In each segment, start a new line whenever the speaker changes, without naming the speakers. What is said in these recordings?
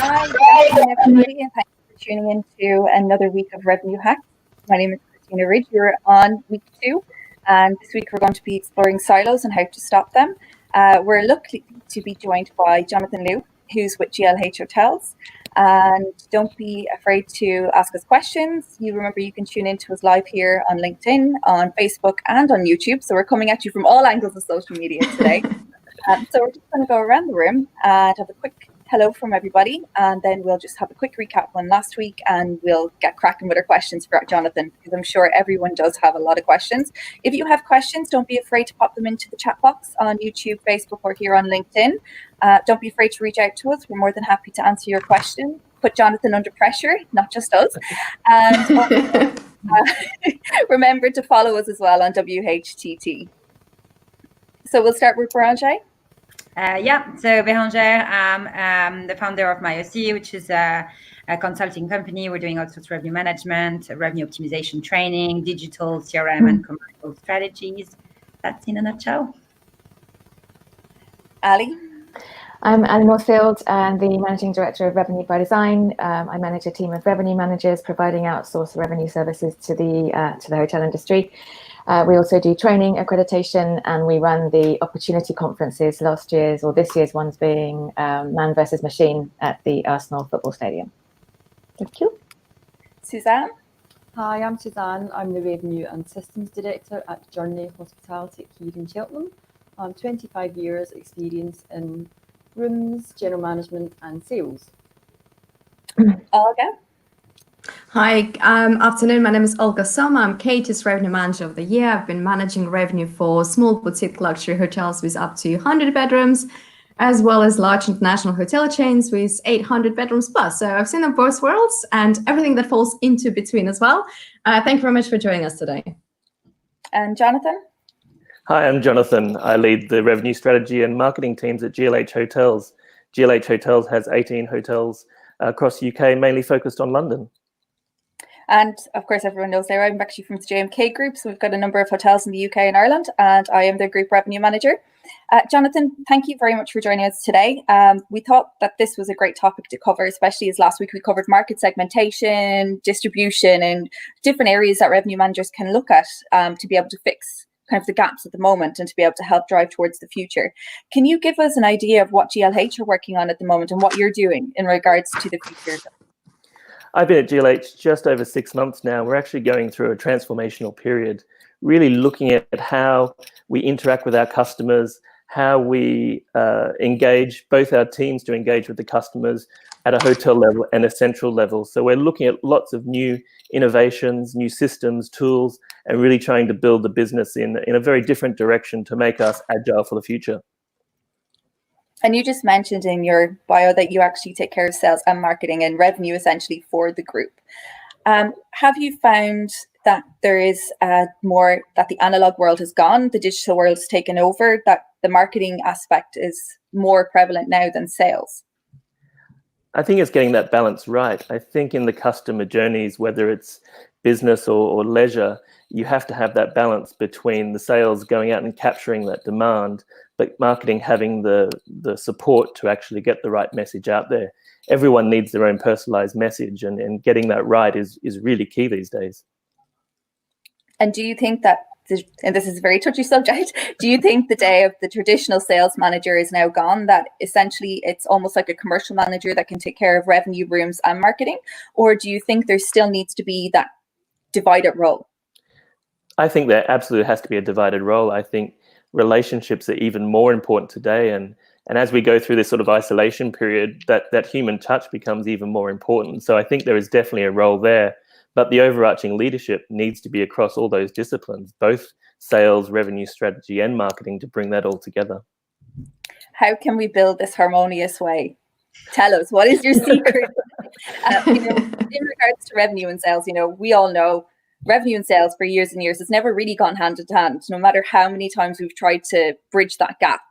Hi, good afternoon, everybody, and thank you for tuning in to another week of Revenue Hacks. My name is Christina Ridge. We're on week 2, and this week we're going to be exploring silos and how to stop them. We're lucky to be joined by Jonathan Liu, who's with GLH Hotels. And don't be afraid to ask us questions. You remember you can tune in to us live here on LinkedIn, on Facebook, and on YouTube. So we're coming at you from all angles of social media today. So we're just going to go around the room and have a quick hello from everybody, and then we'll just have a quick recap on last week, and we'll get cracking with our questions for Jonathan, because I'm sure everyone does have a lot of questions. If you have questions, don't be afraid to pop them into the chat box on YouTube, Facebook, or here on LinkedIn. Don't be afraid to reach out to us. We're more than happy to answer your question. Put Jonathan under pressure, not just us. And also, remember to follow us as well on WHTT. So we'll start with Bérangère.
So Bérangère, I'm the founder of MyOC, which is a consulting company. We're doing all sorts of revenue management, revenue optimization training, digital, CRM, and commercial strategies. That's in a nutshell.
Ali?
I'm Ali Moorfield, and the Managing Director of Revenue by Design. I manage a team of revenue managers providing outsourced revenue services to the hotel industry. We also do training, accreditation, and we run the opportunity conferences. This year's one's being Man versus Machine at the Arsenal football stadium. Thank you.
Suzanne?
Hi, I'm Suzanne. I'm the Revenue and Systems Director at Journey Hospitality here in Cheltenham. 25 years experience in rooms, general management, and sales.
Olga?
Hi, afternoon. My name is Olga Soma. I'm Katie's Revenue Manager of the Year. I've been managing revenue for small boutique luxury hotels with up to 100 bedrooms, as well as large international hotel chains with 800 bedrooms plus. So I've seen of both worlds and everything that falls into between as well. Thank you very much for joining us today.
And Jonathan?
Hi, I'm Jonathan. I lead the revenue strategy and marketing teams at GLH Hotels. GLH Hotels has 18 hotels across the UK, mainly focused on London.
And of course, everyone knows there, I'm actually from the JMK Group, so we've got a number of hotels in the UK and Ireland, and I am their Group Revenue Manager. Jonathan, thank you very much for joining us today. We thought that this was a great topic to cover, especially as last week we covered market segmentation, distribution, and different areas that revenue managers can look at to be able to fix kind of the gaps at the moment and to be able to help drive towards the future. Can you give us an idea of what GLH are working on at the moment and what you're doing in regards to the future?
I've been at GLH just over 6 months now. We're actually going through a transformational period, really looking at how we interact with our customers, how we engage, both our teams to engage with the customers at a hotel level and a central level. So we're looking at lots of new innovations, new systems, tools, and really trying to build the business in a very different direction to make us agile for the future.
And you just mentioned in your bio that you actually take care of sales and marketing and revenue essentially for the group. Have you found that there is more that the analog world has gone, the digital world has taken over, that the marketing aspect is more prevalent now than sales?
I think it's getting that balance right. I think in the customer journeys, whether it's business or leisure, you have to have that balance between the sales going out and capturing that demand, but marketing having the support to actually get the right message out there. Everyone needs their own personalized message, and getting that right is really key these days.
And do you think that, and this is a very touchy subject, do you think the day of the traditional sales manager is now gone, that essentially it's almost like a commercial manager that can take care of revenue, rooms, and marketing? Or do you think there still needs to be that divided role?
I think there absolutely has to be a divided role. I think relationships are even more important today, and as we go through this sort of isolation period, that human touch becomes even more important. So I think there is definitely a role there, but the overarching leadership needs to be across all those disciplines, both sales, revenue strategy, and marketing, to bring that all together.
How can we build this harmonious way? Tell us, what is your secret? In regards to revenue and sales, we all know revenue and sales for years and years has never really gone hand in hand, no matter how many times we've tried to bridge that gap.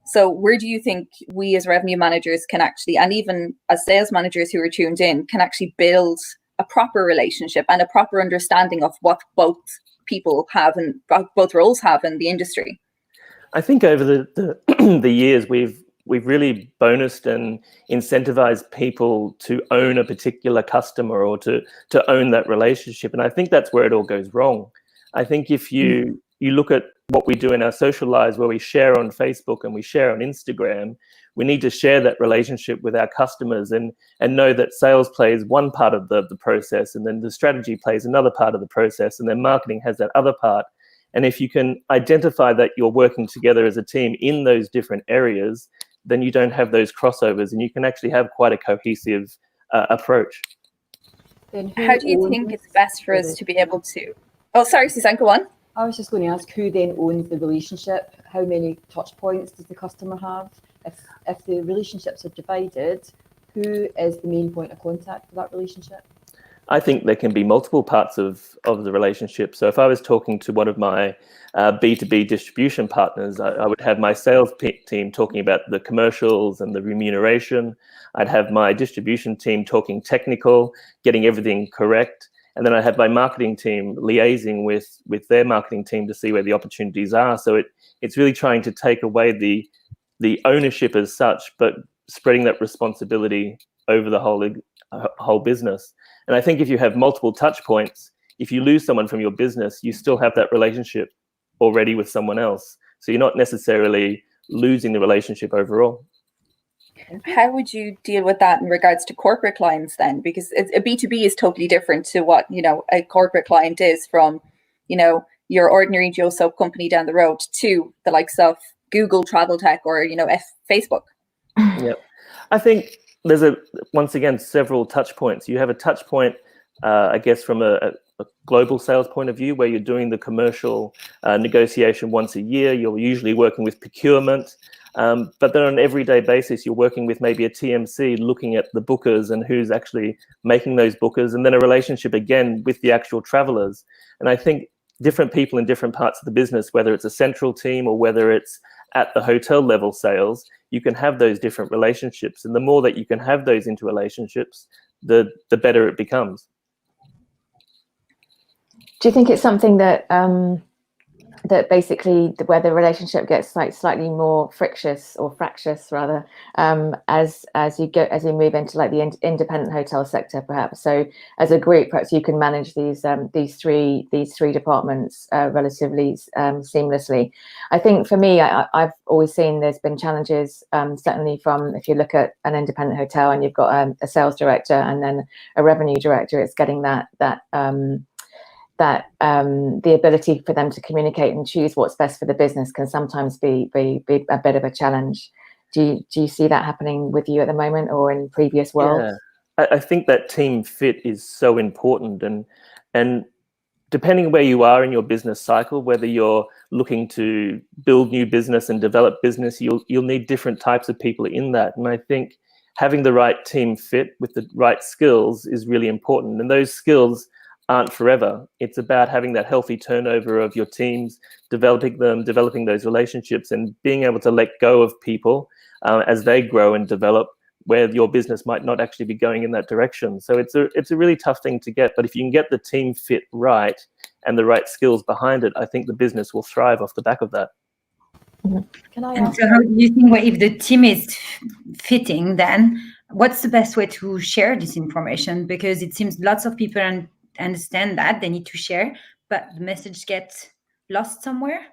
So where do you think we as revenue managers can actually, and even as sales managers who are tuned in, can actually build a proper relationship and a proper understanding of what both people have and both roles have in the industry?
I think over the years, we've really bonused and incentivized people to own a particular customer or to own that relationship. And I think that's where it all goes wrong. I think if you look at what we do in our social lives, where we share on Facebook and we share on Instagram, we need to share that relationship with our customers and know that sales plays one part of the process, and then the strategy plays another part of the process, and then marketing has that other part. And if you can identify that you're working together as a team in those different areas, then you don't have those crossovers, and you can actually have quite a cohesive approach.
Then
How do you think it's best for us to be able to... Oh, sorry, Suzanne, go on.
I was just going to ask, who then owns the relationship? How many touch points does the customer have? If the relationships are divided, who is the main point of contact for that relationship?
I think there can be multiple parts of the relationship. So if I was talking to one of my B2B distribution partners, I would have my sales team talking about the commercials and the remuneration. I'd have my distribution team talking technical, getting everything correct. And then I have my marketing team liaising with their marketing team to see where the opportunities are. So it's really trying to take away the ownership as such, but spreading that responsibility over the whole business. And I think if you have multiple touch points, if you lose someone from your business, you still have that relationship already with someone else. So you're not necessarily losing the relationship overall.
How would you deal with that in regards to corporate clients then? Because a B2B is totally different to what, a corporate client is from, your ordinary Joe Soap company down the road to the likes of Google Travel Tech or, Facebook.
Yep. I think there's once again, several touch points. You have a touch point, I guess, from a global sales point of view, where you're doing the commercial negotiation once a year. You're usually working with procurement. But then on an everyday basis, you're working with maybe a TMC, looking at the bookers and who's actually making those bookers, and then a relationship again with the actual travelers. And I think different people in different parts of the business, whether it's a central team or whether it's at the hotel level sales, you can have those different relationships. And the more that you can have those interrelationships, the better it becomes.
Do you think it's something that that basically where the relationship gets slightly more fractious rather as you move into like the independent hotel sector, perhaps? So as a group, perhaps you can manage these three departments relatively seamlessly. I think for me, I've always seen there's been challenges, certainly from, if you look at an independent hotel and you've got a sales director and then a revenue director, it's getting the ability for them to communicate and choose what's best for the business can sometimes be a bit of a challenge. Do you see that happening with you at the moment or in previous worlds?
Yeah. I think that team fit is so important, and depending where you are in your business cycle, whether you're looking to build new business and develop business, you'll need different types of people in that. And I think having the right team fit with the right skills is really important. And those skills aren't forever. It's about having that healthy turnover of your teams, developing those relationships, and being able to let go of people as they grow and develop, where your business might not actually be going in that direction. So it's a really tough thing to get, but if you can get the team fit right and the right skills behind it, I think the business will thrive off the back of that.
Can I
And
ask?
so how do you think, well, if the team is fitting, then what's the best way to share this information? Because it seems lots of people understand that they need to share, but the message gets lost somewhere.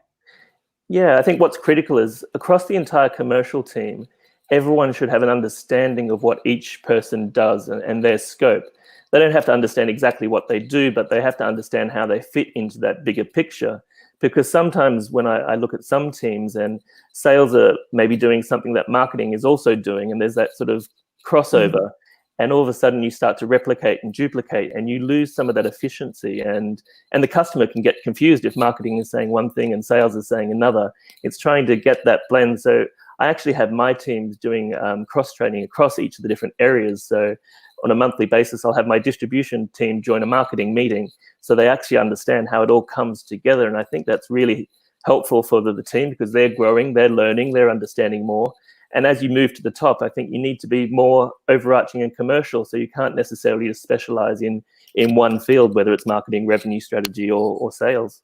Yeah, I think what's critical is across the entire commercial team, everyone should have an understanding of what each person does and their scope. They don't have to understand exactly what they do, but they have to understand how they fit into that bigger picture. Because sometimes when I look at some teams and sales are maybe doing something that marketing is also doing, and there's that sort of crossover, and all of a sudden you start to replicate and duplicate, and you lose some of that efficiency, and the customer can get confused if marketing is saying one thing and sales is saying another. It's trying to get that blend. So I actually have my teams doing cross-training across each of the different areas. So on a monthly basis, I'll have my distribution team join a marketing meeting, so they actually understand how it all comes together. And I think that's really helpful for the team, because they're growing, they're learning, they're understanding more. And as you move to the top, I think you need to be more overarching and commercial. So you can't necessarily just specialize in one field, whether it's marketing, revenue strategy, or sales.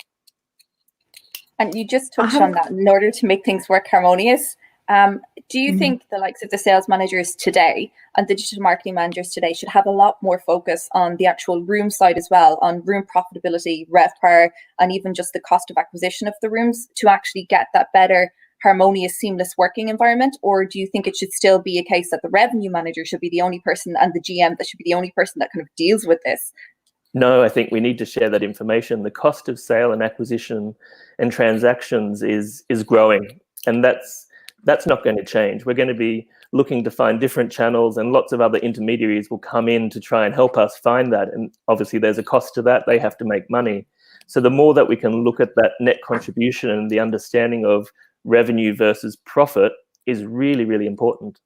And you just touched on that. In order to make things work harmonious, Do you think the likes of the sales managers today and digital marketing managers today should have a lot more focus on the actual room side as well, on room profitability, RevPAR, and even just the cost of acquisition of the rooms to actually get that better, harmonious, seamless working environment? Or do you think it should still be a case that the revenue manager should be the only person and the GM that should be the only person that kind of deals with this?
No, I think we need to share that information. The cost of sale and acquisition and transactions is growing, and that's not going to change. We're going to be looking to find different channels, and lots of other intermediaries will come in to try and help us find that. And obviously there's a cost to that. They have to make money. So the more that we can look at that net contribution and the understanding of revenue versus profit is really, really important.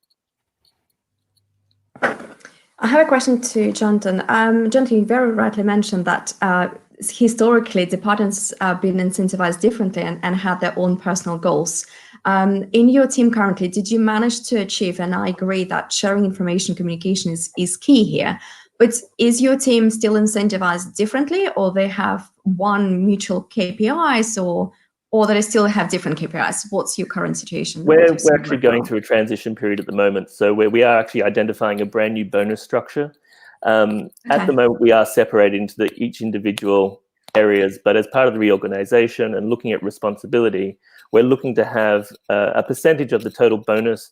I have a question to Jonathan. Jonathan, you very rightly mentioned that historically departments have been incentivized differently and had their own personal goals. In your team currently, did you manage to achieve, and I agree that sharing information, communication is key here, but is your team still incentivized differently, or they have one mutual KPIs, or they still have different KPIs? What's your current situation?
We're actually going through a transition period at the moment. So where we are actually identifying a brand new bonus structure. At the moment, we are separated into each individual areas, but as part of the reorganization and looking at responsibility, we're looking to have a percentage of the total bonus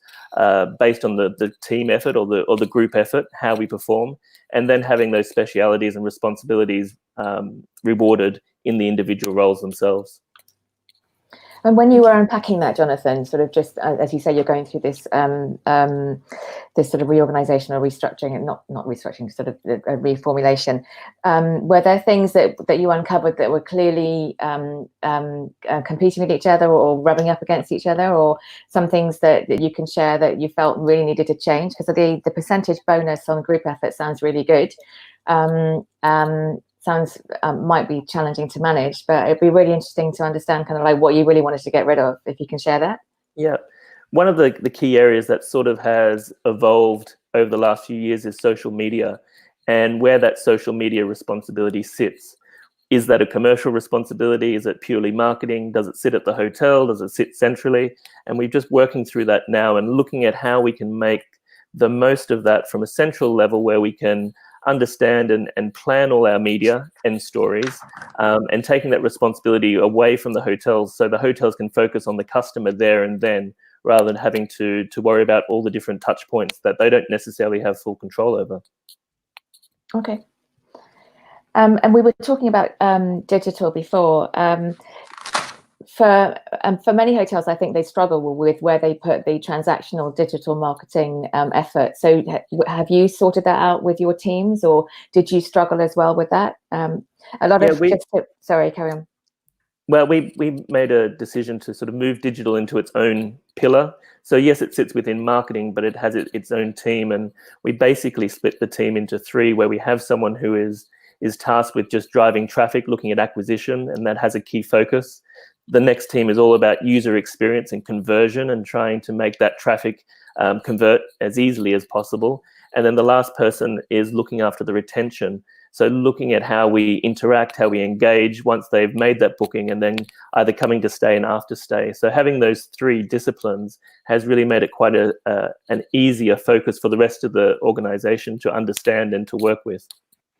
based on the team effort or the group effort, how we perform, and then having those specialities and responsibilities rewarded in the individual roles themselves.
And when you were unpacking that, Jonathan, sort of just as you say, you're going through this this sort of reorganization or restructuring, and not restructuring, sort of a reformulation. Were there things that you uncovered that were clearly competing with each other or rubbing up against each other, or some things that you can share that you felt really needed to change? Because the percentage bonus on group effort sounds really good. Sounds might be challenging to manage, but it'd be really interesting to understand kind of like what you really wanted to get rid of, if you can share that.
Yeah, one of the key areas that sort of has evolved over the last few years is social media, and where that social media responsibility sits. Is that a commercial responsibility? Is it purely marketing? Does it sit at the hotel? Does it sit centrally? And we're just working through that now and looking at how we can make the most of that from a central level where we can understand and plan all our media and stories, and taking that responsibility away from the hotels so the hotels can focus on the customer there and then, rather than having to worry about all the different touch points that they don't necessarily have full control over.
Okay. And we were talking about digital before. For many hotels, I think they struggle with where they put the transactional digital marketing effort. So have you sorted that out with your teams, or did you struggle as well with that? Sorry, carry on.
Well, we made a decision to sort of move digital into its own pillar. So yes, it sits within marketing, but it has its own team. And we basically split the team into three, where we have someone who is tasked with just driving traffic, looking at acquisition, and that has a key focus. The next team is all about user experience and conversion and trying to make that traffic convert as easily as possible. And then the last person is looking after the retention. So looking at how we interact, how we engage once they've made that booking, and then either coming to stay and after stay. So having those three disciplines has really made it quite an easier focus for the rest of the organization to understand and to work with.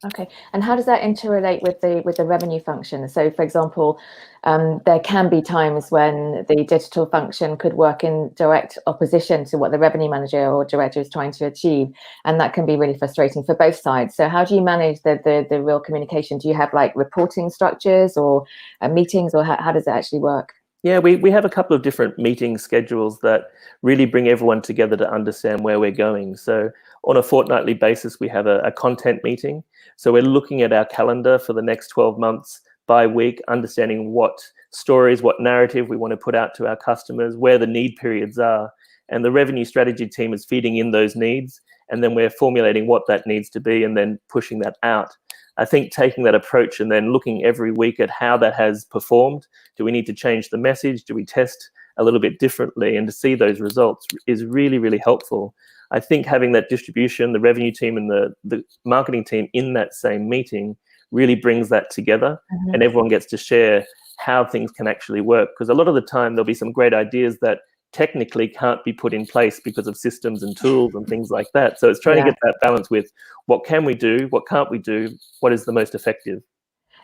Okay, and how does that interrelate with the revenue function? So, for example, there can be times when the digital function could work in direct opposition to what the revenue manager or director is trying to achieve, and that can be really frustrating for both sides. So, how do you manage the real communication? Do you have like reporting structures or meetings, or how does it actually work?
Yeah, we have a couple of different meeting schedules that really bring everyone together to understand where we're going. So on a fortnightly basis, we have a content meeting. So we're looking at our calendar for the next 12 months by week, understanding what stories, what narrative we want to put out to our customers, where the need periods are. And the revenue strategy team is feeding in those needs. And then we're formulating what that needs to be and then pushing that out. I think taking that approach and then looking every week at how that has performed. Do we need to change the message? Do we test a little bit differently? And to see those results is really, really helpful. I think having that distribution, the revenue team and the marketing team in that same meeting really brings that together, and everyone gets to share how things can actually work. Because a lot of the time there'll be some great ideas that technically can't be put in place because of systems and tools and things like that. So it's trying to get that balance with what can we do, what can't we do, what is the most effective.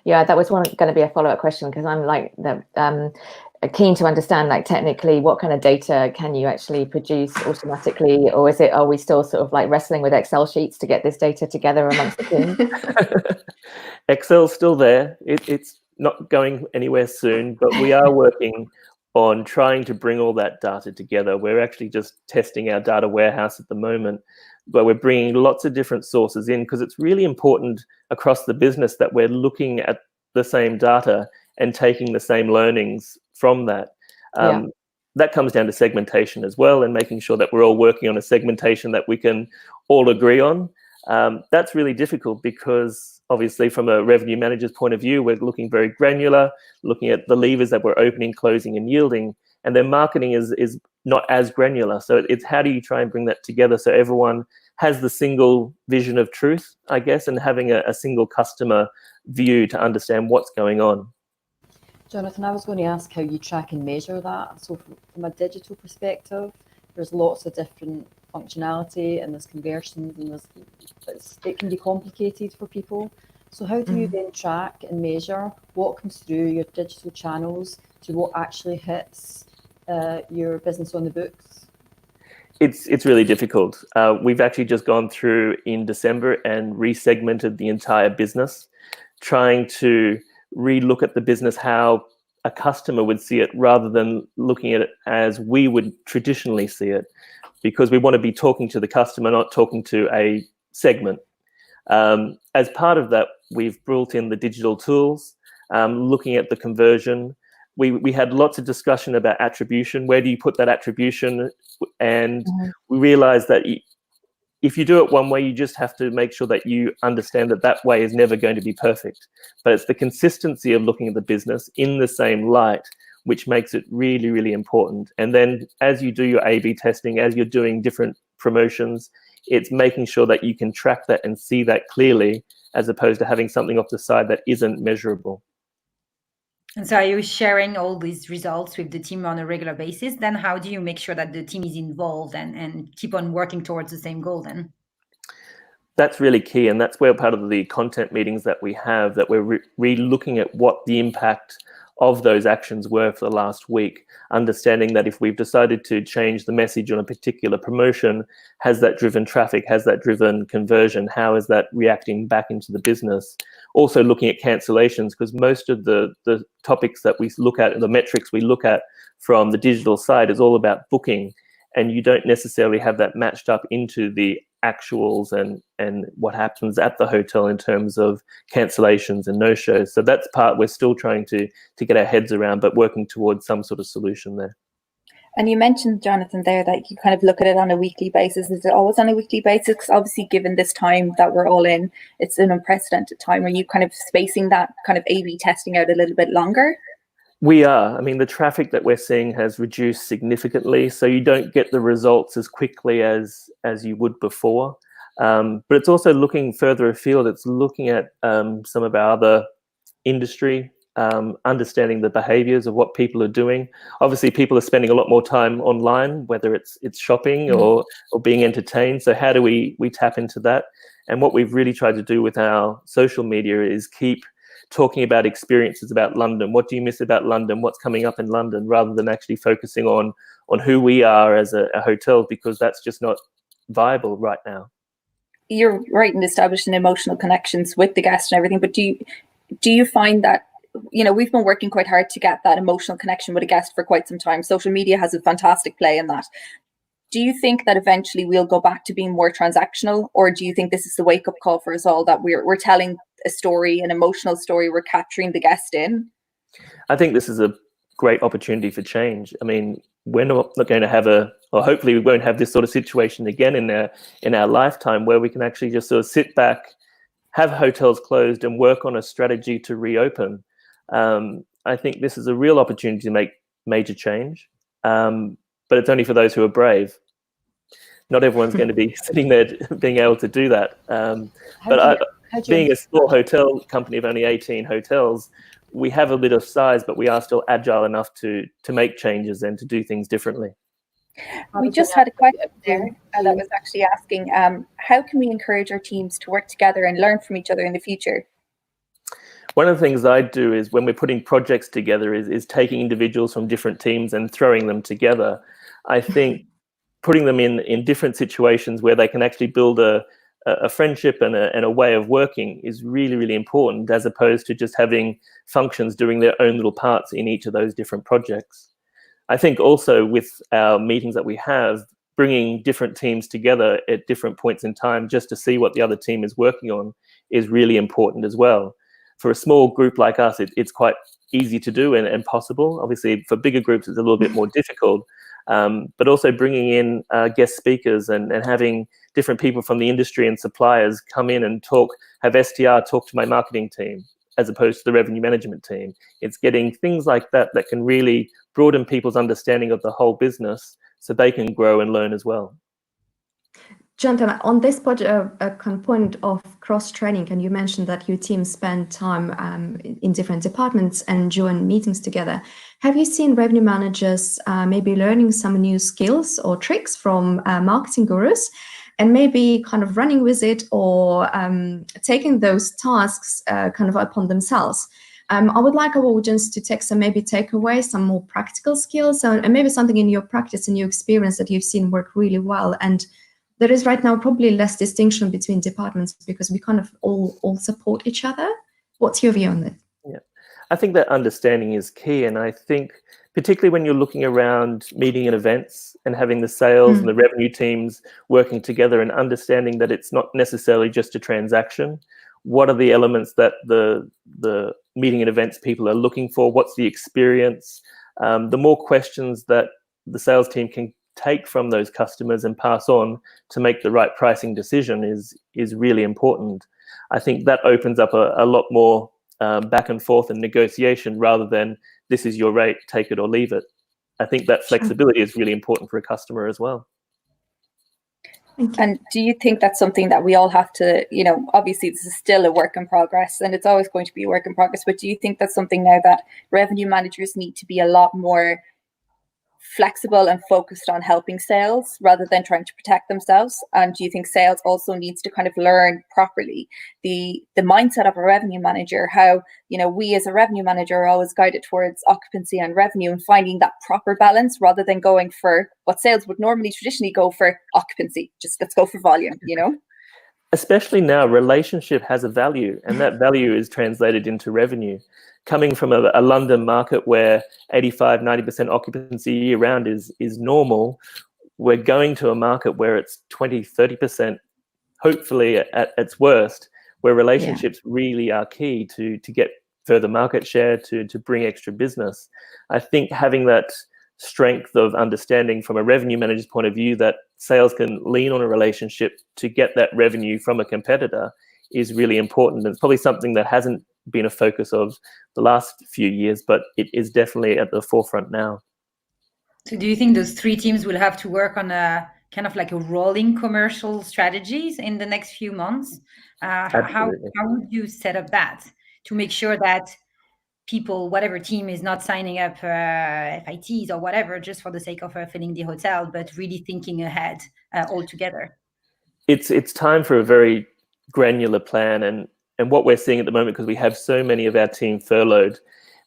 Yeah, that was going to be a follow-up question, because I'm like keen to understand, like, technically what kind of data can you actually produce automatically, or are we still sort of like wrestling with Excel sheets to get this data together amongst the team?
Excel's still there. It's not going anywhere soon, but we are working on trying to bring all that data together. We're actually just testing our data warehouse at the moment, but we're bringing lots of different sources in, because it's really important across the business that we're looking at the same data and taking the same learnings from that. That comes down to segmentation as well, and making sure that we're all working on a segmentation that we can all agree on. That's really difficult, because obviously from a revenue manager's point of view, we're looking very granular, looking at the levers that we're opening, closing and yielding, and then marketing is not as granular. So it's how do you try and bring that together so everyone has the single vision of truth, I guess, and having a single customer view to understand what's going on.
Jonathan, I was going to ask how you track and measure that. So from a digital perspective, there's lots of different functionality, and there's conversions, and it can be complicated for people. So how do you then track and measure what comes through your digital channels to what actually hits your business on the books?
It's really difficult. We've actually just gone through in December and resegmented the entire business, trying to re-look at the business how a customer would see it, rather than looking at it as we would traditionally see it, because we want to be talking to the customer, not talking to a segment. As part of that, we've brought in the digital tools, looking at the conversion. We had lots of discussion about attribution. Where do you put that attribution? And we realized that if you do it one way, you just have to make sure that you understand that that way is never going to be perfect. But it's the consistency of looking at the business in the same light which makes it really, really important. And then as you do your A/B testing, as you're doing different promotions, it's making sure that you can track that and see that clearly, as opposed to having something off the side that isn't measurable.
And so are you sharing all these results with the team on a regular basis? Then how do you make sure that the team is involved and keep on working towards the same goal then?
That's really key. And that's where part of the content meetings that we have, that we're re-looking at what the impact of those actions were for the last week, understanding that if we've decided to change the message on a particular promotion, has that driven traffic, has that driven conversion, how is that reacting back into the business? Also looking at cancellations, because most of the topics that we look at, the metrics we look at from the digital side is all about booking, and you don't necessarily have that matched up into the actuals and what happens at the hotel in terms of cancellations and no-shows. So that's part we're still trying to get our heads around, but working towards some sort of solution there.
And you mentioned, Jonathan, there that you kind of look at it on a weekly basis. Is it always on a weekly basis? Because obviously, given this time that we're all in, it's an unprecedented time. Are you kind of spacing that kind of A/B testing out a little bit longer?
We are. I mean, the traffic that we're seeing has reduced significantly, so you don't get the results as quickly as you would before. But it's also looking further afield. It's looking at some of our other industry, understanding the behaviors of what people are doing. Obviously, people are spending a lot more time online, whether it's shopping or being entertained. So how do we tap into that? And what we've really tried to do with our social media is keep talking about experiences about London. What do you miss about London? What's coming up in London, rather than actually focusing on who we are as a hotel, because that's just not viable right now.
You're right in establishing emotional connections with the guest and everything, but do you find that, you know, we've been working quite hard to get that emotional connection with a guest for quite some time. Social media has a fantastic play in that. Do you think that eventually we'll go back to being more transactional, or do you think this is the wake-up call for us all, that we're telling a story, an emotional story, we're capturing the guest in?
I think this is a great opportunity for change. I mean, we're not going to have or hopefully we won't have this sort of situation again in our lifetime, where we can actually just sort of sit back, have hotels closed, and work on a strategy to reopen. I think this is a real opportunity to make major change, but it's only for those who are brave. Not everyone's going to be sitting there being able to do that. Being a small hotel company of only 18 hotels, we have a bit of size, but we are still agile enough to make changes and to do things differently.
We just had a question there that was actually asking, how can we encourage our teams to work together and learn from each other in the future?
One of the things I do is when we're putting projects together is taking individuals from different teams and throwing them together. I think putting them in different situations where they can actually build a friendship and a way of working is really, really important, as opposed to just having functions doing their own little parts in each of those different projects. I think also with our meetings that we have, bringing different teams together at different points in time just to see what the other team is working on is really important as well. For a small group like us, it's quite easy to do and possible. Obviously, for bigger groups, it's a little bit more difficult. But also bringing in guest speakers and having different people from the industry and suppliers come in and have STR talk to my marketing team as opposed to the revenue management team. It's getting things like that can really broaden people's understanding of the whole business so they can grow and learn as well.
Jonathan, on this point of cross-training, and you mentioned that your team spend time in different departments and join meetings together. Have you seen revenue managers maybe learning some new skills or tricks from marketing gurus and maybe kind of running with it or taking those tasks kind of upon themselves? I would like our audience to take away some more practical skills and maybe something in your practice and your experience that you've seen work really well. And there is right now probably less distinction between departments because we kind of all support each other. What's your view on this?
Yeah, I think that understanding is key. And I think particularly when you're looking around meeting and events and having the sales and the revenue teams working together and understanding that it's not necessarily just a transaction. What are the elements that the meeting and events people are looking for? What's the experience? The more questions that the sales team can take from those customers and pass on to make the right pricing decision is really important. I think that opens up a lot more back and forth and negotiation rather than this is your rate, take it or leave it. I think that flexibility is really important for a customer as well.
And do you think that's something that we all have to, obviously this is still a work in progress and it's always going to be a work in progress, but do you think that's something now that revenue managers need to be a lot more flexible and focused on helping sales rather than trying to protect themselves? And do you think sales also needs to kind of learn properly the mindset of a revenue manager, how we as a revenue manager are always guided towards occupancy and revenue and finding that proper balance rather than going for what sales would normally traditionally go for, occupancy, just let's go for volume,
Especially now, relationship has a value and that value is translated into revenue. Coming from a London market where 85-90% occupancy year round is normal, we're going to a market where it's 20-30%, hopefully at its worst, where relationships really are key to get further market share, to bring extra business. I think having that strength of understanding from a revenue manager's point of view that sales can lean on a relationship to get that revenue from a competitor is really important. It's probably something that hasn't been a focus of the last few years, but it is definitely at the forefront now.
So do you think those three teams will have to work on a kind of like a rolling commercial strategies in the next few months? How would you set up that to make sure that people, whatever team, is not signing up FITs or whatever just for the sake of filling the hotel, but really thinking ahead altogether?
It's time for a very granular plan, and what we're seeing at the moment, because we have so many of our team furloughed,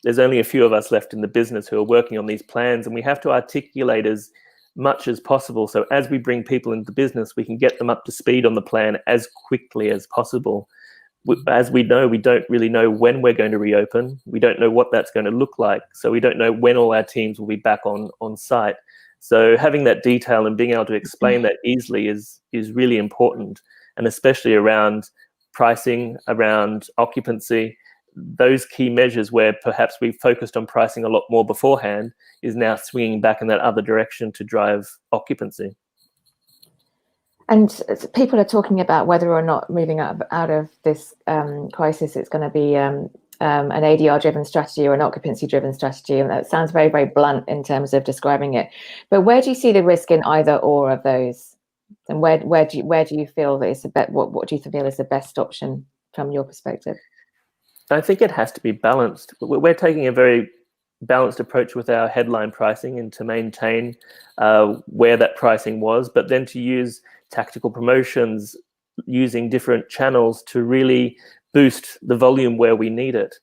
there's only a few of us left in the business who are working on these plans, and we have to articulate as much as possible. So as we bring people into the business, we can get them up to speed on the plan as quickly as possible. As we know, we don't really know when we're going to reopen. We don't know what that's going to look like. So we don't know when all our teams will be back on site. So having that detail and being able to explain that easily is really important, and especially around pricing, around occupancy. Those key measures where perhaps we focused on pricing a lot more beforehand is now swinging back in that other direction to drive occupancy.
And people are talking about whether or not moving out of this crisis, it's going to be an ADR-driven strategy or an occupancy-driven strategy. And that sounds very, very blunt in terms of describing it. But where do you see the risk in either or of those? And where do you feel that it's what do you feel is the best option from your perspective?
I think it has to be balanced. We're taking a very balanced approach with our headline pricing and to maintain where that pricing was, but then to use tactical promotions using different channels to really boost the volume where we need it.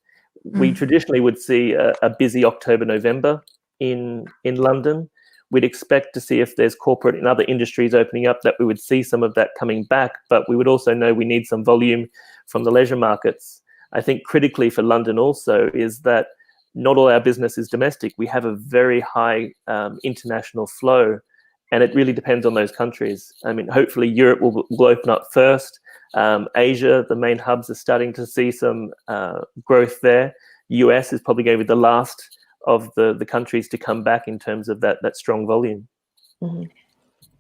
We traditionally would see a busy October, November in London. We'd expect to see, if there's corporate and other industries opening up, that we would see some of that coming back, but we would also know we need some volume from the leisure markets. I think critically for London also is that not all our business is domestic. We have a very high international flow, and it really depends on those countries. I mean, hopefully Europe will open up first. Asia, the main hubs, are starting to see some growth there. US is probably going to be the last of the countries to come back in terms of that strong volume.
Mm-hmm.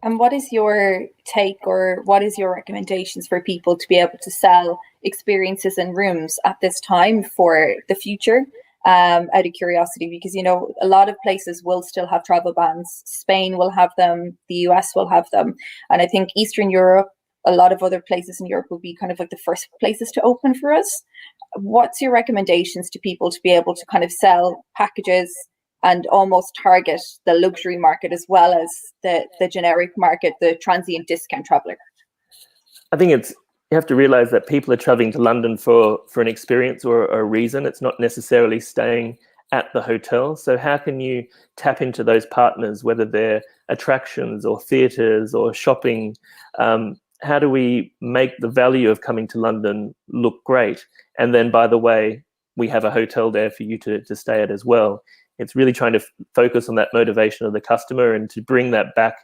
And what is your take, or what is your recommendations for people to be able to sell experiences and rooms at this time for the future? Out of curiosity, because, you know, a lot of places will still have travel bans. Spain will have them, the US will have them. And I think Eastern Europe, a lot of other places in Europe will be kind of like the first places to open for us. What's your recommendations to people to be able to kind of sell packages and almost target the luxury market as well as the generic market, the transient discount traveler?
I think you have to realize that people are traveling to London for an experience or a reason. It's not necessarily staying at the hotel. So how can you tap into those partners, whether they're attractions or theatres or shopping? How do we make the value of coming to London look great? And then, by the way, we have a hotel there for you to stay at as well. It's really trying to focus on that motivation of the customer and to bring that back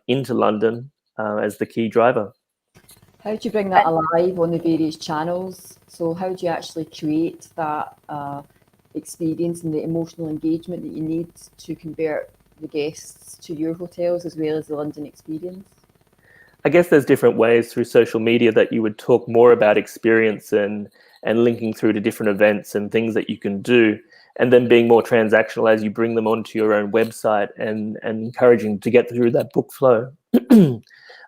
into London as the key driver.
How do you bring that alive on the various channels? So how do you actually create that experience and the emotional engagement that you need to convert the guests to your hotels as well as the London experience?
I guess there's different ways through social media that you would talk more about experience and linking through to different events and things that you can do, and then being more transactional as you bring them onto your own website and encouraging to get through that book flow.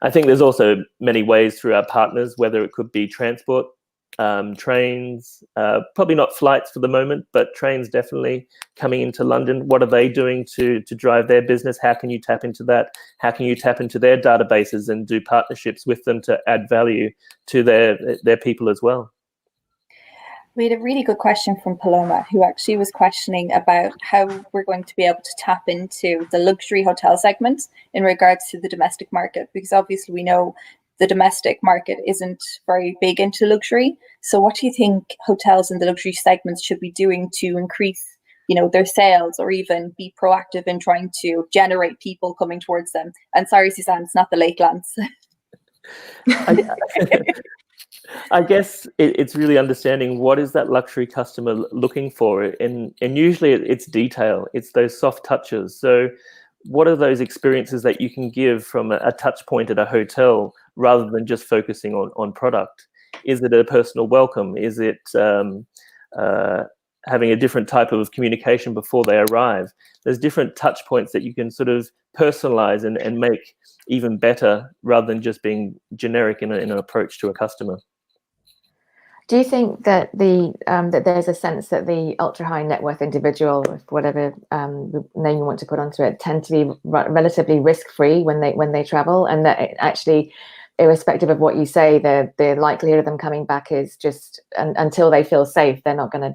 I think there's also many ways through our partners, whether it could be transport, trains, probably not flights for the moment, but trains definitely coming into London. What are they doing to drive their business? How can you tap into that? How can you tap into their databases and do partnerships with them to add value to their people as well?
We had a really good question from Paloma, who actually was questioning about how we're going to be able to tap into the luxury hotel segment in regards to the domestic market, because obviously we know the domestic market isn't very big into luxury. So what do you think hotels in the luxury segments should be doing to increase, you know, their sales, or even be proactive in trying to generate people coming towards them? And sorry, Suzanne, it's not the Lakelands.
I guess it's really understanding what is that luxury customer looking for, and usually it's detail, it's those soft touches. So what are those experiences that you can give from a touch point at a hotel rather than just focusing on product? Is it a personal welcome? Is it having a different type of communication before they arrive? There's different touch points that you can sort of personalize and make even better rather than just being generic in an approach to a customer.
Do you think that that there's a sense that the ultra high net worth individual, whatever name you want to put onto it, tend to be relatively risk free when they travel, and that actually, irrespective of what you say, the likelihood of them coming back is just until they feel safe, they're not gonna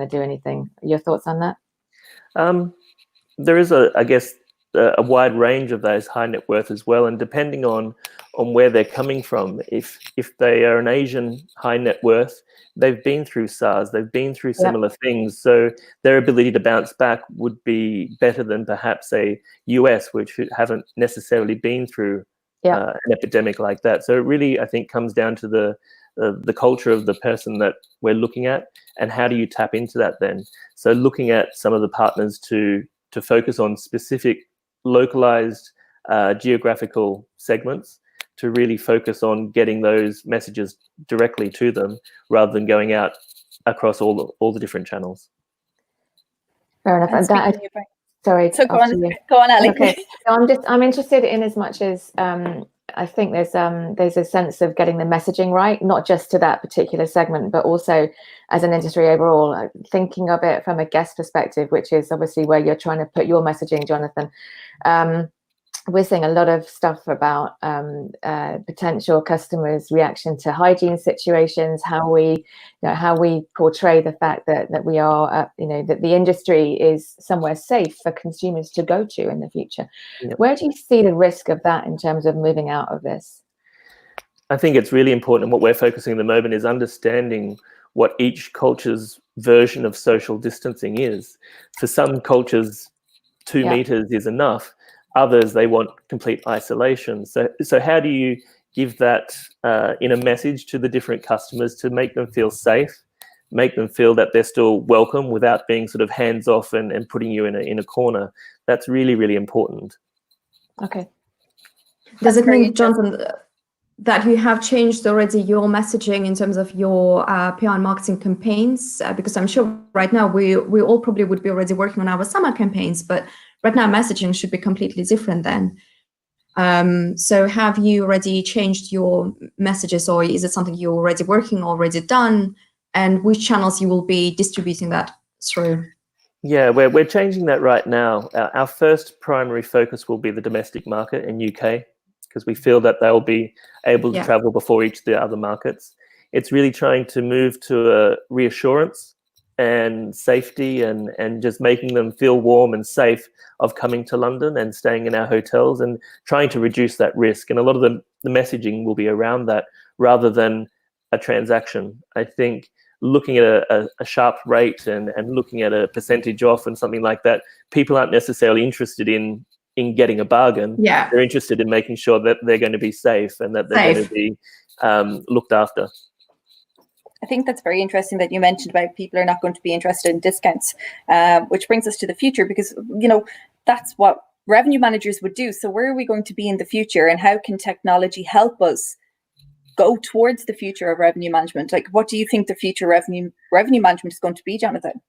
do anything? Your thoughts on that?
There is I guess a wide range of those high net worth as well, and depending on where they're coming from. If they are an Asian high net worth, they've been through SARS, they've been through similar things, so their ability to bounce back would be better than perhaps a US, which haven't necessarily been through an epidemic like that. So it really, I think, comes down to the culture of the person that we're looking at, and how do you tap into that then? So looking at some of the partners to focus on specific localized geographical segments, to really focus on getting those messages directly to them rather than going out across all the different channels.
Fair enough.
Sorry. So go on, Ellie.
Okay. So I'm interested in, as much as I think there's a sense of getting the messaging right, not just to that particular segment, but also as an industry overall, thinking of it from a guest perspective, which is obviously where you're trying to put your messaging, Jonathan. We're seeing a lot of stuff about potential customers' reaction to hygiene situations, how we portray the fact that we are, that the industry is somewhere safe for consumers to go to in the future. Yeah. Where do you see the risk of that in terms of moving out of this?
I think it's really important, and what we're focusing on at the moment is understanding what each culture's version of social distancing is. For some cultures, 2 meters is enough. Others, they want complete isolation. So how do you give that in a message to the different customers to make them feel safe, make them feel that they're still welcome without being sort of hands off and putting you in a corner? That's really, really important.
Okay.
Does it mean, Jonathan, that you have changed already your messaging in terms of your PR and marketing campaigns? Because I'm sure right now we all probably would be already working on our summer campaigns, but right now messaging should be completely different then. So have you already changed your messages, or is it something you're already working, already done? And which channels you will be distributing that through?
Yeah, we're changing that right now. Our first primary focus will be the domestic market in UK, because we feel that they'll be able to travel before each of the other markets. It's really trying to move to a reassurance and safety and just making them feel warm and safe of coming to London and staying in our hotels and trying to reduce that risk. And a lot of the messaging will be around that rather than a transaction. I think looking at a sharp rate and looking at a percentage off and something like that, people aren't necessarily interested in getting a bargain.
Yeah.
They're interested in making sure that they're going to be safe and that they're going to be looked after.
I think that's very interesting that you mentioned about people are not going to be interested in discounts, which brings us to the future, because, that's what revenue managers would do. So where are we going to be in the future, and how can technology help us go towards the future of revenue management? Like, what do you think the future revenue management is going to be, Jonathan?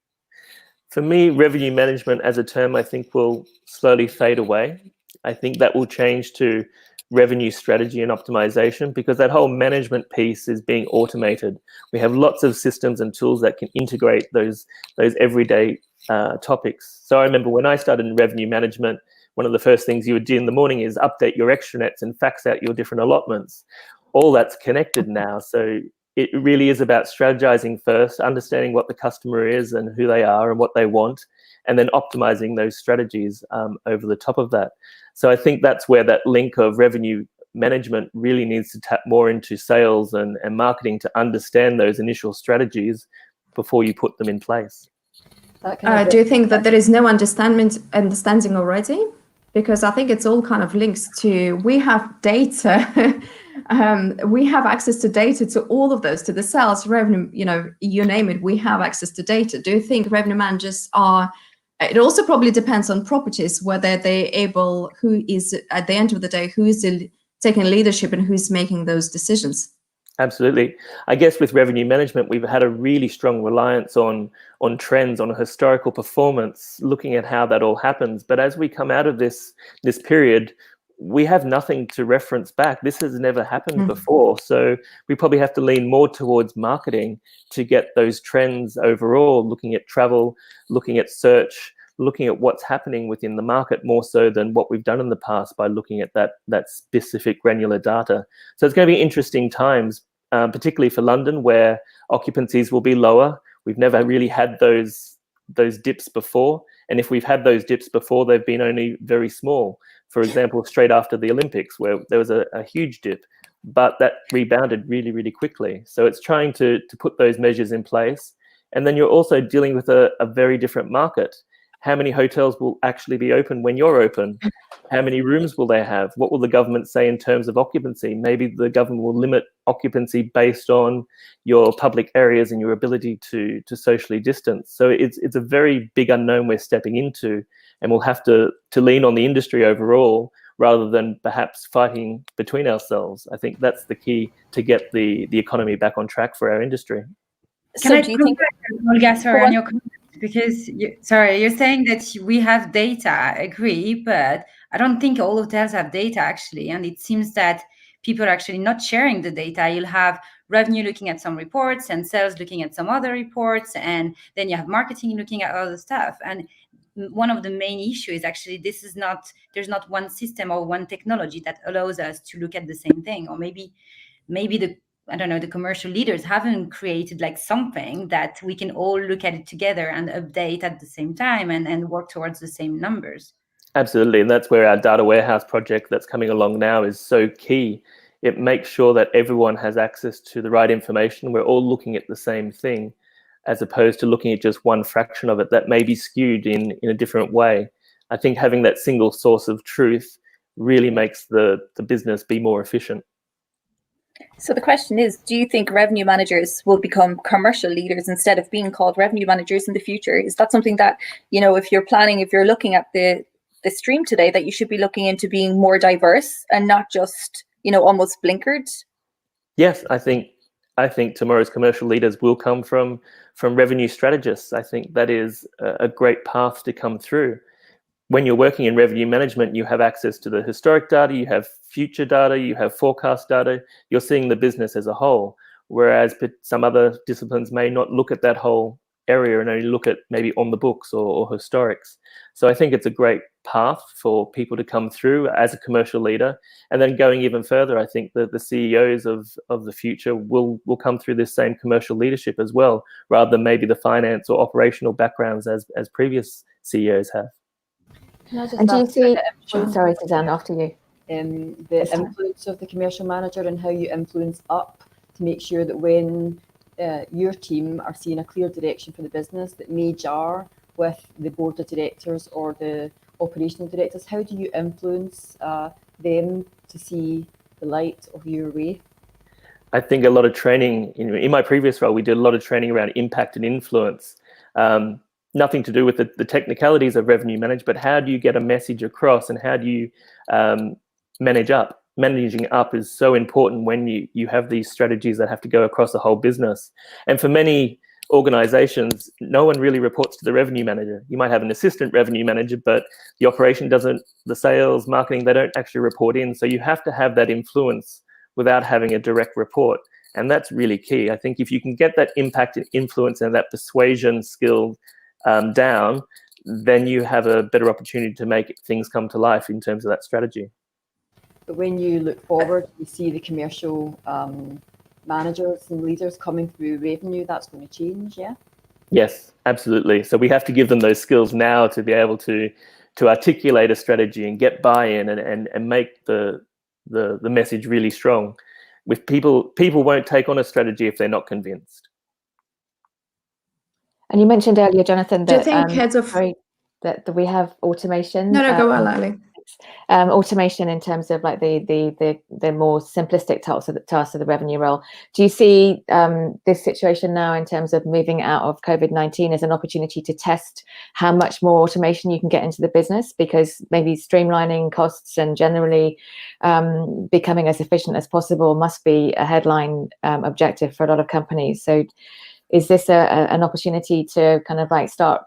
For me, revenue management as a term, I think, will slowly fade away. I think that will change to revenue strategy and optimization, because that whole management piece is being automated. We have lots of systems and tools that can integrate those everyday topics. So I remember when I started in revenue management, one of the first things you would do in the morning is update your extranets and fax out your different allotments. All that's connected now. So it really is about strategizing first, understanding what the customer is and who they are and what they want, and then optimizing those strategies over the top of that. So I think that's where that link of revenue management really needs to tap more into sales and marketing to understand those initial strategies before you put them in place.
Do you think that there is no understanding already? Because I think it's all kind of links to, we have data, we have access to data, to all of those, to the sales, revenue, you name it, we have access to data. Do you think revenue managers are, it also probably depends on properties, whether they're able, who is, at the end of the day, who is taking leadership and who's making those decisions?
Absolutely. I guess with revenue management, we've had a really strong reliance on trends, on historical performance, looking at how that all happens. But as we come out of this period, we have nothing to reference back. This has never happened before. So we probably have to lean more towards marketing to get those trends overall, looking at travel, looking at search, looking at what's happening within the market more so than what we've done in the past by looking at that specific granular data. So it's going to be interesting times, particularly for London, where occupancies will be lower. We've never really had those dips before. And if we've had those dips before, they've been only very small. For example, straight after the Olympics, where there was a huge dip, but that rebounded really, really quickly. So it's trying to put those measures in place. And then you're also dealing with a very different market. How many hotels will actually be open when you're open? How many rooms will they have? What will the government say in terms of occupancy? Maybe the government will limit occupancy based on your public areas and your ability to socially distance. So it's a very big unknown we're stepping into, and we'll have to lean on the industry overall rather than perhaps fighting between ourselves. I think that's the key to get the economy back on track for our industry.
Can do you think, Olga, sorry, on your comment? Because you're saying that we have data, I agree, but I don't think all hotels have data actually. And it seems that people are actually not sharing the data. You'll have revenue looking at some reports and sales looking at some other reports, and then you have marketing looking at other stuff. And one of the main issues is actually there's not one system or one technology that allows us to look at the same thing. Or maybe the commercial leaders haven't created like something that we can all look at it together and update at the same time and work towards the same numbers.
Absolutely, and that's where our data warehouse project that's coming along now is so key. It makes sure that everyone has access to the right information. We're all looking at the same thing, as opposed to looking at just one fraction of it that may be skewed in a different way. I think having that single source of truth really makes the business be more efficient.
So the question is, do you think revenue managers will become commercial leaders instead of being called revenue managers in the future? Is that something that, if you're looking at the stream today, that you should be looking into being more diverse and not just, almost blinkered?
Yes, I think tomorrow's commercial leaders will come from revenue strategists. I think that is a great path to come through. When you're working in revenue management, you have access to the historic data, you have future data, you have forecast data, you're seeing the business as a whole, whereas some other disciplines may not look at that whole area and only look at maybe on the books or historics. So I think it's a great path for people to come through as a commercial leader. And then going even further, I think that the CEOs of the future will come through this same commercial leadership as well, rather than maybe the finance or operational backgrounds as previous CEOs have.
And do you see, sorry, Suzanne, after you.
The influence of the commercial manager and how you influence up to make sure that when your team are seeing a clear direction for the business that may jar with the board of directors or the operational directors, how do you influence them to see the light of your way?
I think a lot of training, in my previous role, we did a lot of training around impact and influence. Nothing to do with the technicalities of revenue management, but how do you get a message across and how do you manage up? Managing up is so important when you have these strategies that have to go across the whole business. And for many organizations, no one really reports to the revenue manager. You might have an assistant revenue manager, but the operation doesn't, the sales, marketing, they don't actually report in. So you have to have that influence without having a direct report. And that's really key. I think if you can get that impact and influence and that persuasion skill down, then you have a better opportunity to make things come to life in terms of that strategy.
But when you look forward, you see the commercial managers and leaders coming through revenue, that's going to change, yeah?
Yes, absolutely. So we have to give them those skills now to be able to articulate a strategy and get buy-in and make the message really strong. With people won't take on a strategy if they're not convinced. And
you mentioned earlier, Jonathan, that, that we have automation.
No, go on, Lily.
Automation in terms of like the more simplistic tasks of the revenue role. Do you see this situation now in terms of moving out of COVID-19 as an opportunity to test how much more automation you can get into the business? Because maybe streamlining costs and generally becoming as efficient as possible must be a headline objective for a lot of companies. So is this an opportunity to kind of like start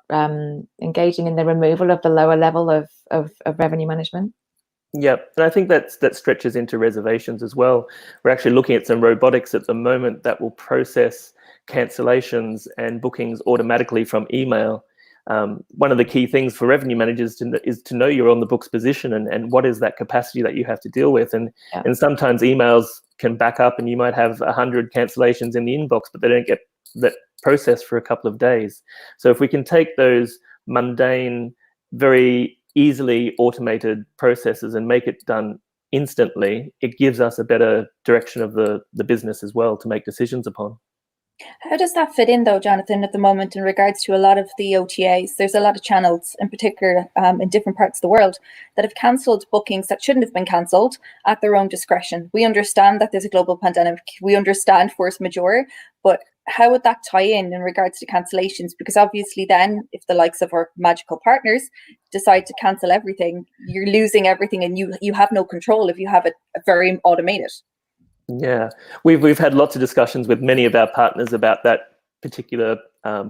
engaging in the removal of the lower level of revenue management?
Yeah, and I think that stretches into reservations as well. We're actually looking at some robotics at the moment that will process cancellations and bookings automatically from email. One of the key things for revenue managers is to know you're on the books position and what is that capacity that you have to deal with. And sometimes emails can back up and you might have 100 cancellations in the inbox, but they don't get that process for a couple of days. So if we can take those mundane, very easily automated processes and make it done instantly, it gives us a better direction of the business as well to make decisions upon.
How does that fit in though, Jonathan, at the moment in regards to a lot of the OTAs? There's a lot of channels in particular in different parts of the world that have cancelled bookings that shouldn't have been cancelled at their own discretion. We understand that there's a global pandemic. We understand force majeure, but how would that tie in regards to cancellations? Because obviously then if the likes of our magical partners decide to cancel everything, you're losing everything and you have no control if you have it very automated.
Yeah, we've had lots of discussions with many of our partners about that particular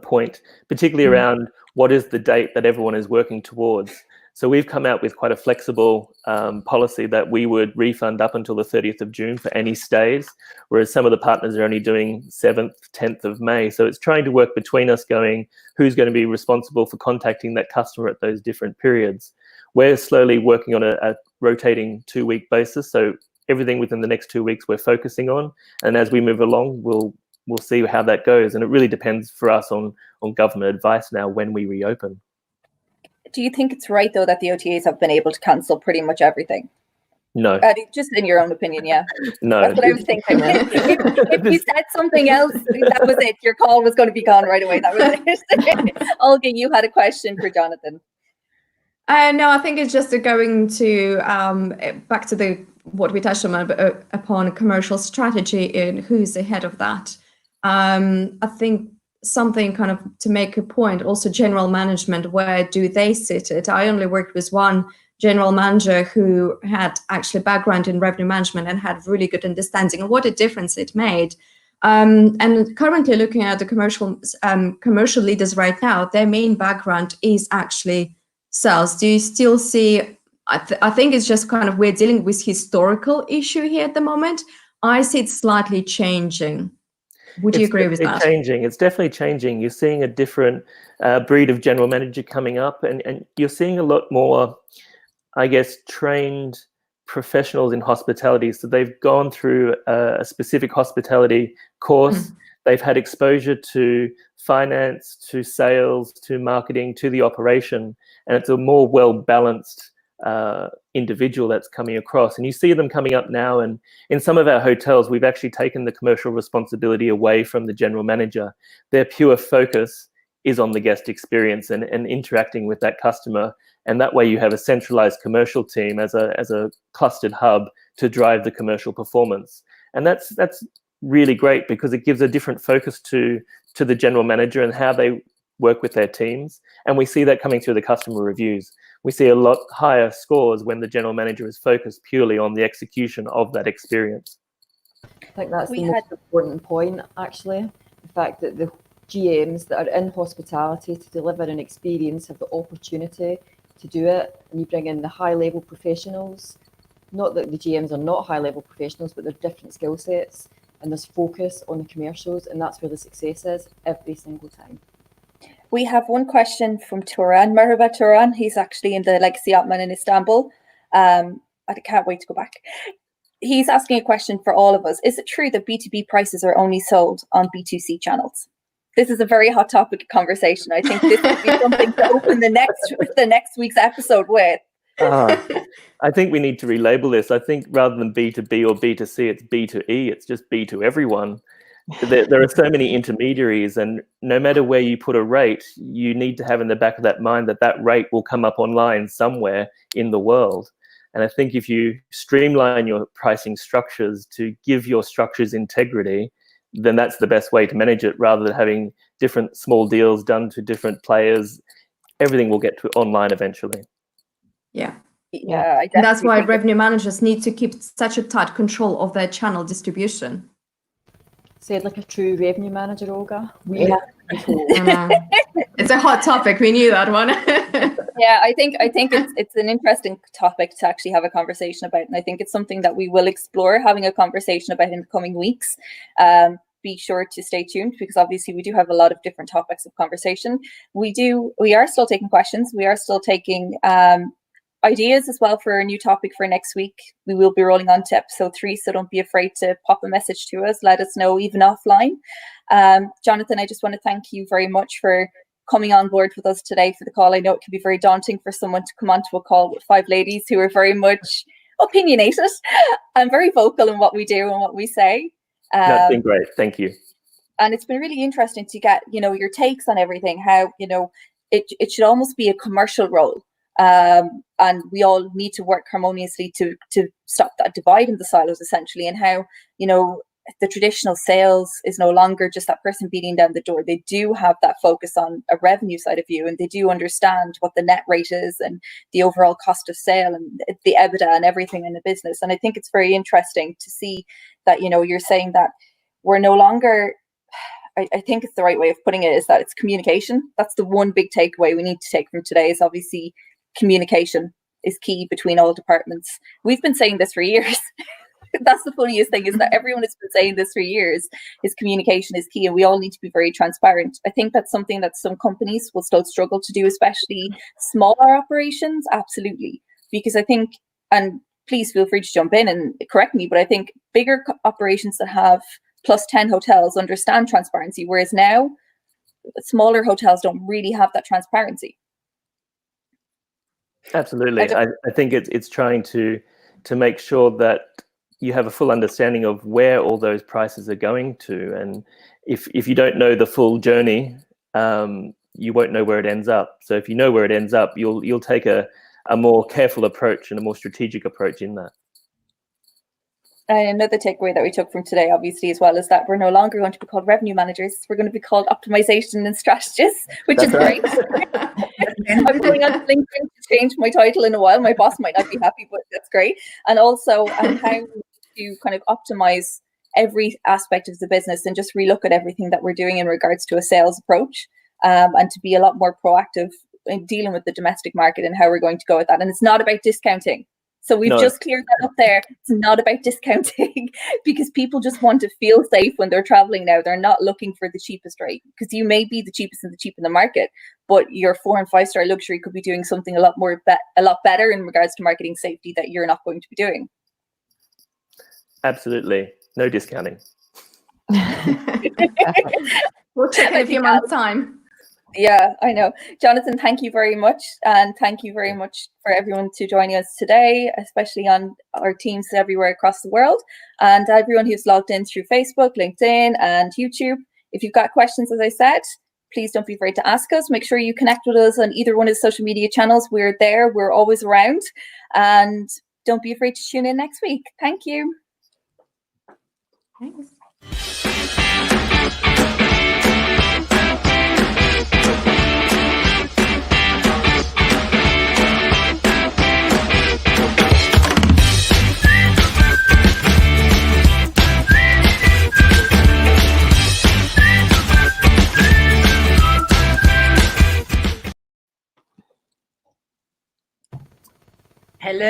point, particularly around what is the date that everyone is working towards. So we've come out with quite a flexible policy that we would refund up until the 30th of June for any stays, whereas some of the partners are only doing 7th, 10th of May. So it's trying to work between us, going who's going to be responsible for contacting that customer at those different periods. We're slowly working on a rotating 2-week basis. So everything within the next 2 weeks we're focusing on. And as we move along, we'll see how that goes. And it really depends for us on government advice now when we reopen.
Do you think it's right, though, that the OTAs have been able to cancel pretty much everything?
No.
Just in your own opinion, yeah.
No.
That's what I was thinking. If you said something else, that was it. Your call was going to be gone right away. That was it. Olga, you had a question for Jonathan.
No, I think it's just going to back to what we touched upon commercial strategy and who's ahead of that. I think something kind of to make a point, also general management, where do they sit it? I only worked with one general manager who had actually background in revenue management and had really good understanding of what a difference it made. And currently looking at the commercial leaders right now, their main background is actually sales. Do you still see, I think it's just kind of, we're dealing with historical issue here at the moment. I see it slightly changing. Would you agree with that?
It's changing. It's definitely changing. You're seeing a different breed of general manager coming up, and you're seeing a lot more, I guess, trained professionals in hospitality. So they've gone through a specific hospitality course. They've had exposure to finance, to sales, to marketing, to the operation, and it's a more well-balanced individual that's coming across. And you see them coming up now, and in some of our hotels we've actually taken the commercial responsibility away from the general manager. Their pure focus is on the guest experience and interacting with that customer, and that way you have a centralized commercial team as a clustered hub to drive the commercial performance. And that's really great, because it gives a different focus to the general manager and how they work with their teams. And we see that coming through the customer reviews. We see a lot higher scores when the general manager is focused purely on the execution of that experience.
I think that's the most important point, actually. The fact that the GMs that are in hospitality to deliver an experience have the opportunity to do it, and you bring in the high-level professionals. Not that the GMs are not high-level professionals, but they're different skill sets, and there's focus on the commercials, and that's where the success is every single time.
We have one question from Turan. Merhaba Turan. He's actually in the Legacy Ottoman in Istanbul. I can't wait to go back. He's asking a question for all of us. Is it true that B2B prices are only sold on B2C channels? This is a very hot topic of conversation. I think this would be something to open the next week's episode with.
I think we need to relabel this. I think rather than B2B or B2C, it's B2E. It's just B to everyone. There are so many intermediaries, and no matter where you put a rate, you need to have in the back of that mind that rate will come up online somewhere in the world. And I think if you streamline your pricing structures to give your structures integrity, then that's the best way to manage it, rather than having different small deals done to different players. Everything will get to online eventually.
Yeah.
And
that's why revenue managers need to keep such a tight control of their channel distribution.
Said like a true revenue manager, Olga.
It's a hot topic. We knew that one.
Yeah, I think it's an interesting topic to actually have a conversation about, and I think it's something that we will explore having a conversation about in the coming weeks. Be sure to stay tuned, because obviously we do have a lot of different topics of conversation. We are still taking questions. We are still taking ideas as well for a new topic for next week. We will be rolling on to episode 3, so don't be afraid to pop a message to us. Let us know, even offline. Jonathan, I just want to thank you very much for coming on board with us today for the call. I know it can be very daunting for someone to come onto a call with 5 ladies who are very much opinionated and very vocal in what we do and what we say.
That's been great. Thank you.
And it's been really interesting to get, your takes on everything, how, it should almost be a commercial role. And we all need to work harmoniously to stop that divide in the silos, essentially, and how, the traditional sales is no longer just that person beating down the door. They do have that focus on a revenue side of view, and they do understand what the net rate is and the overall cost of sale and the EBITDA and everything in the business. And I think it's very interesting to see that, you're saying that we're no longer, I think it's the right way of putting it, is that it's communication. That's the one big takeaway we need to take from today, is obviously communication is key between all departments. We've been saying this for years. That's the funniest thing, is that everyone has been saying this for years, is communication is key, and we all need to be very transparent. I think that's something that some companies will still struggle to do, especially smaller operations. Absolutely. Because I think, and please feel free to jump in and correct me, but I think bigger operations that have plus 10 hotels understand transparency, whereas now smaller hotels don't really have that transparency.
Absolutely. I think it's trying to make sure that you have a full understanding of where all those prices are going to. And if you don't know the full journey, you won't know where it ends up. So if you know where it ends up, you'll take a more careful approach and a more strategic approach in that.
Another takeaway that we took from today, obviously, as well, is that we're no longer going to be called revenue managers. We're going to be called optimization and strategists, which is great. I'm going on LinkedIn to change my title in a while. My boss might not be happy, but that's great. And also how to kind of optimize every aspect of the business and just relook at everything that we're doing in regards to a sales approach, and to be a lot more proactive in dealing with the domestic market and how we're going to go with that. And it's not about discounting. So we've just cleared that up there. It's not about discounting, because people just want to feel safe when they're traveling now. They're not looking for the cheapest rate, because you may be the cheapest and the cheap in the market, but your 4- and 5-star luxury could be doing something a lot better in regards to marketing safety that you're not going to be doing.
Absolutely. No discounting.
We'll check in a few months' time.
Yeah, I know. Jonathan, thank you very much. And thank you very much for everyone to joining us today, especially on our teams everywhere across the world, and everyone who's logged in through Facebook, LinkedIn, and YouTube. If you've got questions, as I said, please don't be afraid to ask us. Make sure you connect with us on either one of the social media channels. We're there. We're always around. And don't be afraid to tune in next week. Thank you.
Thanks.
Hello.